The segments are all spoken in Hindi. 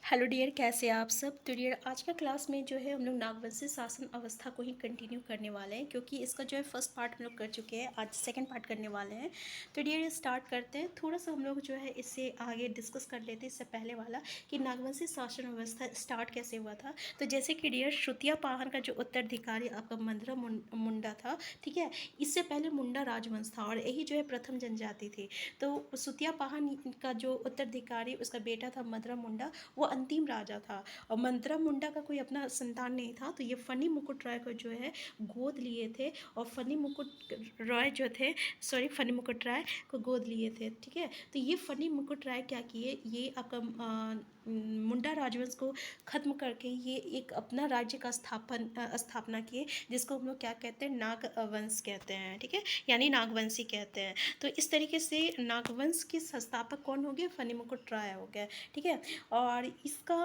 हेलो डियर, कैसे हैं आप सब। तो डियर, आज का क्लास में जो है हम लोग नागवंशी शासन अवस्था को ही कंटिन्यू करने वाले हैं, क्योंकि इसका जो है फर्स्ट पार्ट हम लोग कर चुके हैं। आज सेकंड पार्ट करने वाले हैं। तो डियर स्टार्ट करते हैं। थोड़ा सा हम लोग जो है इससे आगे डिस्कस कर लेते हैं। इससे पहले वाला कि नागवंशी शासन अवस्था स्टार्ट कैसे हुआ था। तो जैसे कि डियर, श्रुतिया पाहन का जो उत्तराधिकारी आपका मंदरा मुंडा था, ठीक है। इससे पहले मुंडा राजवंश था और यही जो है प्रथम जनजाति थी। तो श्रुतिया पाहन का जो उत्तराधिकारी, उसका बेटा था मंदरा मुंडा, वो अंतिम राजा था। और मंत्रा मुंडा का कोई अपना संतान नहीं था। तो ये फनी मुकुट राय को जो है गोद लिए थे। और फनी मुकुट राय जो थे, सॉरी, फनी मुकुट राय को गोद लिए थे, ठीक है। तो ये फनी मुकुट राय क्या किए, ये आपका मुंडा राजवंश को ख़त्म करके ये एक अपना राज्य का स्थापना किए, जिसको हम लोग क्या कहते हैं, नागवंश कहते हैं, ठीक है, यानी नागवंशी कहते हैं। तो इस तरीके से नागवंश के संस्थापक कौन हो गए, फनी मुकुट राय हो गए, ठीक है। और इसका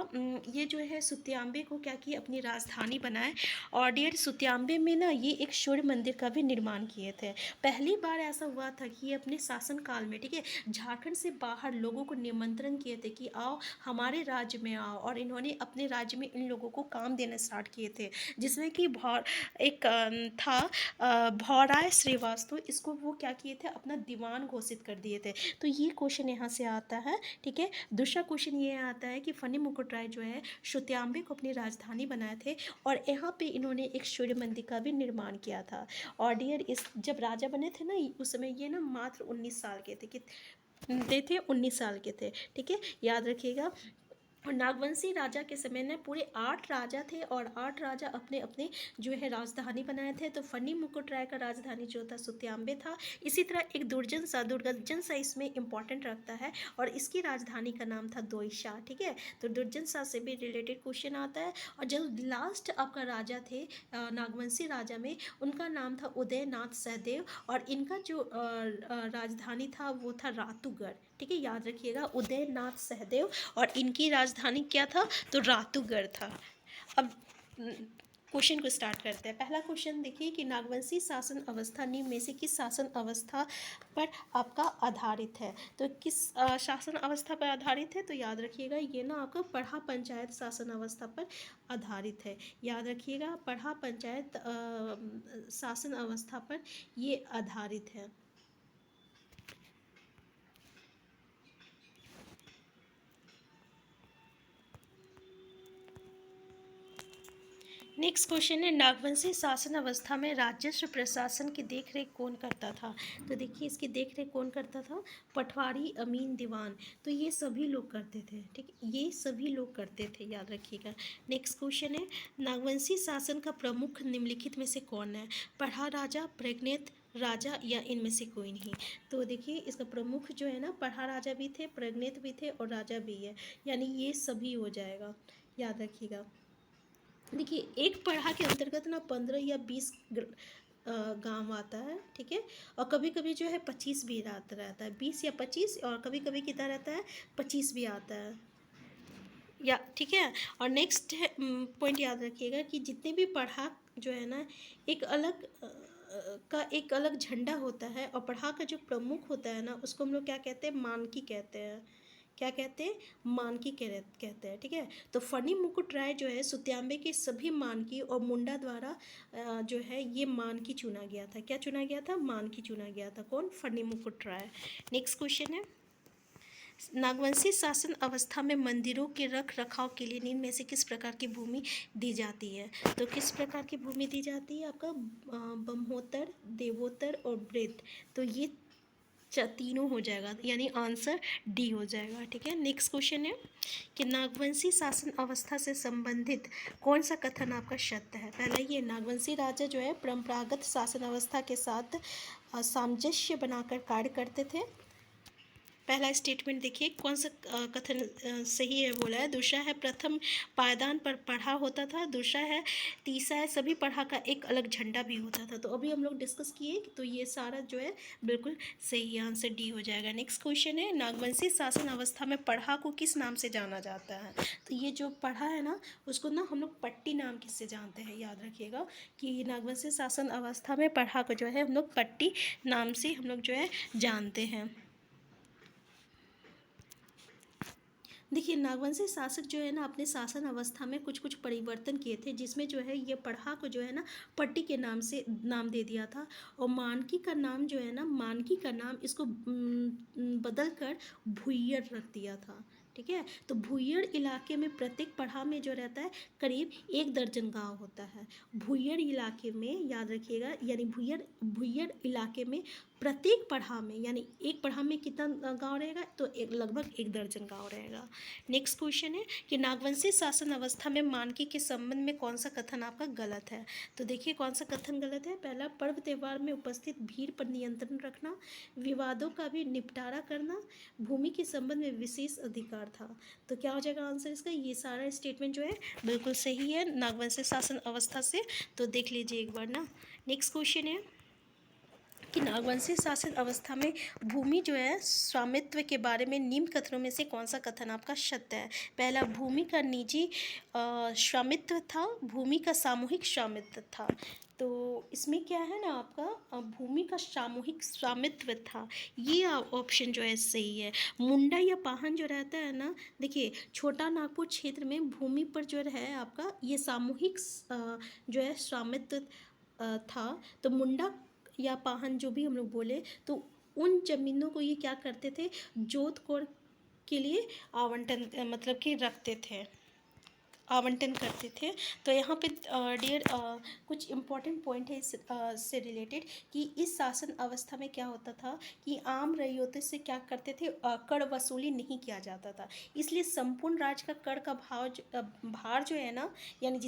ये जो है सुत्यांबे को क्या किए, अपनी राजधानी बनाए। और डियर, सुत्यांबे में ना ये एक सूर्य मंदिर का भी निर्माण किए थे। पहली बार ऐसा हुआ था कि ये अपने शासनकाल में, ठीक है, झारखंड से बाहर लोगों को निमंत्रण किए थे कि आओ हमारे राज्य में आओ। और इन्होंने अपने राज्य में इन लोगों को काम देना स्टार्ट किए थे, जिसमें कि एक था भौराय श्रीवास्तव। इसको वो क्या किए थे, अपना दीवान घोषित कर दिए थे। तो ये क्वेश्चन यहाँ से आता है, ठीक है। दूसरा क्वेश्चन ये आता है कि फनी मुकुट राय जो है श्रुत्यांबे को अपनी राजधानी बनाए थे और यहाँ पे इन्होंने एक सूर्य मंदिर का भी निर्माण किया था। और डियर, इस जब राजा बने थे ना, उस समय ये ना मात्र 19 साल के थे, कि थे 19 साल के थे, ठीक है, याद रखिएगा। और नागवंशी राजा के समय में पूरे 8 राजा थे और 8 राजा अपने अपने जो है राजधानी बनाए थे। तो फनी मुकुट राय का राजधानी जो था सुत्यांबे था। इसी तरह एक दुर्जन सा इसमें इंपॉर्टेंट रखता है और इसकी राजधानी का नाम था दोईशा, ठीक है। तो दुर्जन सा से भी रिलेटेड क्वेश्चन आता है। और जो लास्ट आपका राजा थे नागवंशी राजा में, उनका नाम था उदयनाथ सहदेव और इनका जो राजधानी था वो था रातूगढ़, ठीक है, याद रखिएगा, उदयनाथ सहदेव। और इनकी राजधानी क्या था, तो रातूगढ़ था। अब क्वेश्चन को स्टार्ट करते हैं। पहला क्वेश्चन देखिए कि नागवंशी शासन अवस्था निम्न में से किस शासन अवस्था पर आपका आधारित है। तो किस शासन अवस्था पर आधारित है, तो याद रखिएगा ये ना आपका पढ़ा पंचायत शासन अवस्था पर आधारित है। याद रखिएगा, पढ़ा पंचायत शासन अवस्था पर ये आधारित है। नेक्स्ट क्वेश्चन है, नागवंशी शासन अवस्था में राजस्व प्रशासन की देखरेख कौन करता था। तो देखिए, इसकी देखरेख कौन करता था, पटवारी, अमीन, दीवान। तो ये सभी लोग करते थे, ठीक, ये सभी लोग करते थे, याद रखिएगा। नेक्स्ट क्वेश्चन है, नागवंशी शासन का प्रमुख निम्नलिखित में से कौन है, पढ़ा राजा, प्रज्ञित राजा या इनमें से कोई नहीं। तो देखिए, इसका प्रमुख जो है ना, पढ़ा राजा भी थे, प्रज्ञित भी थे और राजा भी है, यानी ये सभी हो जाएगा, याद रखिएगा। देखिए, एक पढ़ा के अंतर्गत ना 15 या 20 गांव आता है, ठीक है। और कभी कभी जो है 25 भी रहता है, 20 या 25, और कभी कभी कितना रहता है, 25 भी आता है, या ठीक है। और नेक्स्ट पॉइंट याद रखिएगा कि जितने भी पढ़ा जो है ना, एक अलग का एक अलग झंडा होता है। और पढ़ा का जो प्रमुख होता है ना, उसको हम लोग क्या कहते हैं, मानकी कहते हैं। क्या कहते हैं, मानकी कहते हैं, ठीक है। तो फनी मुकुट राय जो है सुत्यांबे के सभी मानकी और मुंडा द्वारा जो है ये मानकी चुना गया था। क्या चुना गया था, मानकी चुना गया था। कौन, फनी मुकुट राय। नेक्स्ट क्वेश्चन है, नागवंशी शासन अवस्था में मंदिरों के रख रखाव के लिए निम्न में से किस प्रकार की भूमि दी जाती है। तो किस प्रकार की भूमि दी जाती है, आपका ब्रह्मोत्तर, देवोत्तर और वृत्त। तो ये तीनों हो जाएगा, यानी आंसर डी हो जाएगा, ठीक है। नेक्स्ट क्वेश्चन है कि नागवंशी शासन अवस्था से संबंधित कौन सा कथन आपका सत्य है। पहला ये, नागवंशी राजा जो है परंपरागत शासन अवस्था के साथ सामंजस्य बनाकर कार्य करते थे। पहला स्टेटमेंट देखिए कौन सा कथन सही है बोला है। दूसरा है, प्रथम पायदान पर पढ़ा होता था। दूसरा है, तीसरा है, सभी पढ़ा का एक अलग झंडा भी होता था। तो अभी हम लोग डिस्कस किए, तो ये सारा जो है बिल्कुल सही, आंसर डी हो जाएगा। नेक्स्ट क्वेश्चन है, नागवंशी शासन अवस्था में पढ़ा को किस नाम से जाना जाता है। तो ये जो पढ़ा है ना, उसको ना हम लोग पट्टी नाम किससे जानते हैं, याद रखिएगा कि नागवंशी शासन अवस्था में पढ़ा को जो है हम लोग पट्टी नाम से हम लोग जो है जानते हैं। देखिए, नागवंशी शासक जो है ना अपने शासन अवस्था में कुछ कुछ परिवर्तन किए थे, जिसमें जो है ये पढ़ा को जो है ना पट्टी के नाम से नाम दे दिया था। और मानकी का नाम जो है ना, मानकी का नाम इसको बदल कर भुइयड रख दिया था। ठीक है, तो भुइयड इलाके में प्रत्येक पढ़ा में जो रहता है करीब 1 दर्जन गांव होता है। भुइयड इलाके में याद रखिएगा, यानी भुइयड भुइयड इलाके में प्रत्येक पढ़ा में, यानी एक पढ़ा में कितना गांव रहेगा, तो लगभग 1 दर्जन गांव रहेगा। नेक्स्ट क्वेश्चन है कि नागवंशी शासन अवस्था में मानकी के संबंध में कौन सा कथन आपका गलत है। तो देखिए कौन सा कथन गलत है। पहला, पर्व त्यौहार में उपस्थित भीड़ पर नियंत्रण रखना, विवादों का भी निपटारा करना, भूमि के संबंध में विशेष अधिकार था। तो क्या हो जाएगा आंसर इसका। ये सारा स्टेटमेंट जो है बिल्कुल सही है नागवंशी शासन अवस्था से। तो देख लीजिए एक बार ना। नेक्स्ट क्वेश्चन है कि नागवंशी शासन अवस्था में भूमि जो है स्वामित्व के बारे में निम्न कथनों में से कौन सा कथन आपका सत्य है। पहला, भूमि का निजी स्वामित्व था, भूमि का सामूहिक स्वामित्व था। तो इसमें क्या है ना आपका भूमि का सामूहिक स्वामित्व था, ये ऑप्शन जो है सही है। मुंडा या पाहन जो रहता है ना, देखिए छोटा नागपुर क्षेत्र में भूमि पर जो है आपका ये सामूहिक जो है स्वामित्व था। तो मुंडा या पाहन जो भी हम लोग बोले, तो उन जमीनों को ये क्या करते थे, जोत कोड़ के लिए आवंटन मतलब कि रखते थे, आवंटन करते थे। तो यहाँ पे डियर कुछ इम्पोर्टेंट पॉइंट है इस से रिलेटेड कि इस शासन अवस्था में क्या होता था कि आम रईयतों से क्या करते थे, कर वसूली नहीं किया जाता था। इसलिए संपूर्ण राज्य का कर का भार जो है ना, यानी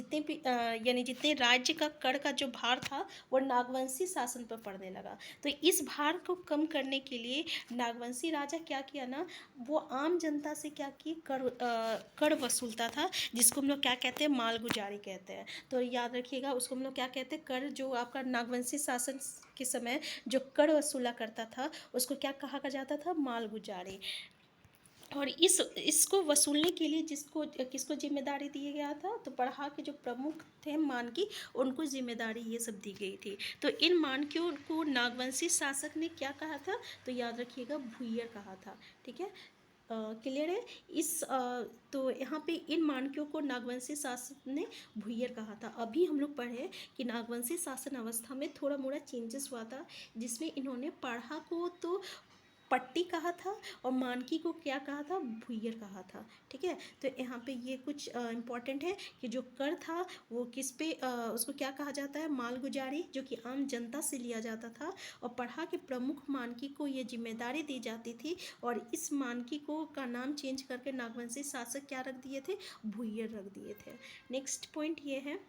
जितने राज्य का कर का जो भार था वो नागवंशी शासन पर पड़ने लगा। तो इस भार को कम करने के लिए नागवंशी राजा क्या किया ना, वो आम जनता से क्या की कर वसूलता था, जिसको हम लोग क्या कहते हैं, मालगुजारी कहते हैं। तो याद रखिएगा उसको हम लोग क्या कहते हैं, कर जो आपका नागवंशी शासन के समय जो कर वसूला करता था उसको क्या कहा जाता था, मालगुजारी। और इसको वसूलने के लिए किसको जिम्मेदारी दिया गया था, तो पढ़ा के जो प्रमुख थे मानकी, उनको जिम्मेदारी ये सब दी गई थी। तो इन मानकियों को नागवंशी शासक ने क्या कहा था, तो याद रखिएगा भुइयड कहा था। ठीक है, क्लियर है। तो यहाँ पे इन मानकों को नागवंशी शासक ने भुइयड कहा था। अभी हम लोग पढ़े कि नागवंशी शासन अवस्था में थोड़ा मोड़ा चेंजेस हुआ था, जिसमें इन्होंने पढ़ा को तो पट्टी कहा था और मानकी को क्या कहा था, भुइयड कहा था। ठीक है, तो यहाँ पे ये कुछ इम्पॉर्टेंट है कि जो कर था वो किस पे उसको क्या कहा जाता है, मालगुजारी, जो कि आम जनता से लिया जाता था। और पढ़ा के प्रमुख मानकी को ये जिम्मेदारी दी जाती थी, और इस मानकी को का नाम चेंज करके नागवंशी शासक क्या रख दिए थे, भुइयड रख दिए थे। नेक्स्ट पॉइंट ये है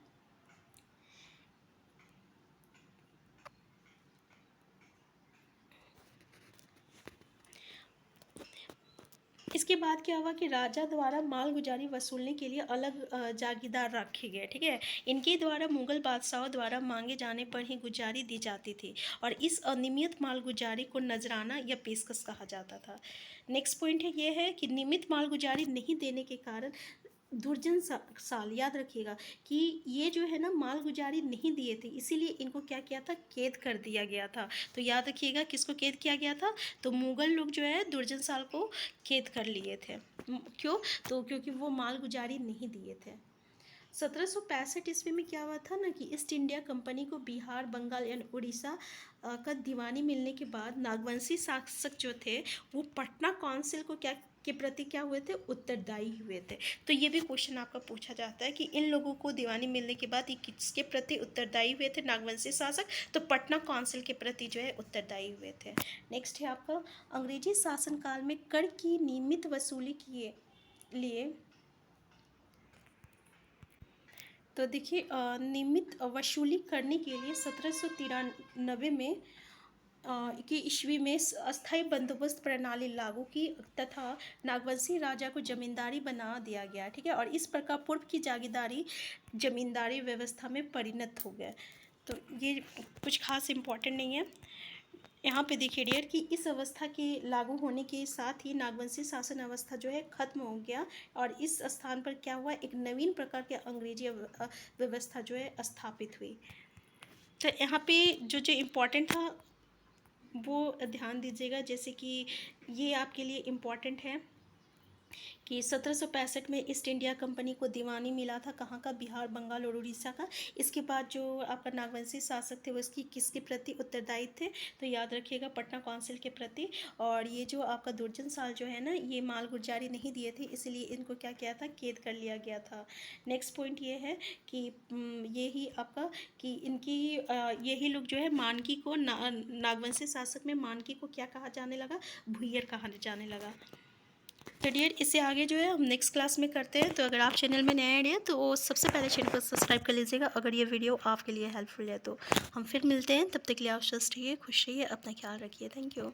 इसके बाद क्या हुआ कि राजा द्वारा मालगुजारी वसूलने के लिए अलग जागीरदार रखे गए। ठीक है, इनके द्वारा मुगल बादशाहों द्वारा मांगे जाने पर ही गुजारी दी जाती थी, और इस अनियमित मालगुजारी को नजराना या पेशकश कहा जाता था। नेक्स्ट पॉइंट है ये है कि नियमित मालगुजारी नहीं देने के कारण दुर्जन साल, याद रखिएगा कि ये जो है ना मालगुजारी नहीं दिए थे, इसीलिए इनको क्या किया था, कैद कर दिया गया था। तो याद रखिएगा किसको कैद किया गया था, तो मुगल लोग जो है दुर्जन साल को कैद कर लिए थे। क्यों, तो क्योंकि वो मालगुजारी नहीं दिए थे। 1765 ईस्वी में क्या हुआ था ना कि ईस्ट इंडिया कंपनी को बिहार, बंगाल एंड उड़ीसा का दीवानी मिलने के बाद नागवंशी शासक जो थे वो पटना काउंसिल को क्या के प्रति क्या हुए थे, उत्तरदायी हुए थे। तो ये भी क्वेश्चन आपका पूछा जाता है कि इन लोगों को दीवानी मिलने के बाद ये किसके प्रति उत्तरदायी हुए थे, नागवंशी शासक, तो पटना काउंसिल के प्रति जो है उत्तरदायी हुए थे। नेक्स्ट है आपका अंग्रेजी शासनकाल में कर की नियमित वसूली के लिए, तो देखिए नियमित वसूली करने के लिए 1793 में की ईस्वी में अस्थायी बंदोबस्त प्रणाली लागू की तथा नागवंशी राजा को जमींदारी बना दिया गया। ठीक है, और इस प्रकार पूर्व की जागीरदारी जमींदारी व्यवस्था में परिणत हो गया। तो ये कुछ खास इम्पोर्टेंट नहीं है। यहाँ पे देखिए डियर कि इस अवस्था के लागू होने के साथ ही नागवंशी शासन अवस्था जो है खत्म हो गया, और इस स्थान पर क्या हुआ, एक नवीन प्रकार के अंग्रेजी व्यवस्था जो है स्थापित हुई। तो यहाँ पे जो जो इम्पोर्टेंट था वो ध्यान दीजिएगा, जैसे कि ये आपके लिए इम्पॉर्टेंट है कि 1765 में ईस्ट इंडिया कंपनी को दीवानी मिला था, कहाँ का, बिहार, बंगाल और उड़ीसा का। इसके बाद जो आपका नागवंशी शासक थे वो इसकी किसके प्रति उत्तरदायी थे, तो याद रखिएगा पटना काउंसिल के प्रति। और ये जो आपका दुर्जन साल जो है ना, ये माल गुजारी नहीं दिए थे, इसलिए इनको क्या किया था, कैद कर लिया गया था। नेक्स्ट पॉइंट ये है कि ये ही आपका कि इनकी यही लोग जो है मानकी को नागवंशी शासक में मानकी को क्या कहा जाने लगा, भुइयर कहा जाने लगा। तो डियर इससे आगे जो है हम नेक्स्ट क्लास में करते हैं। तो अगर आप चैनल में नए आए हैं तो सबसे पहले चैनल को सब्सक्राइब कर लीजिएगा, अगर ये वीडियो आपके लिए हेल्पफुल है तो। हम फिर मिलते हैं, तब तक के लिए आप स्वस्थ रहिए, खुश रहिए, अपना ख्याल रखिए। Thank you.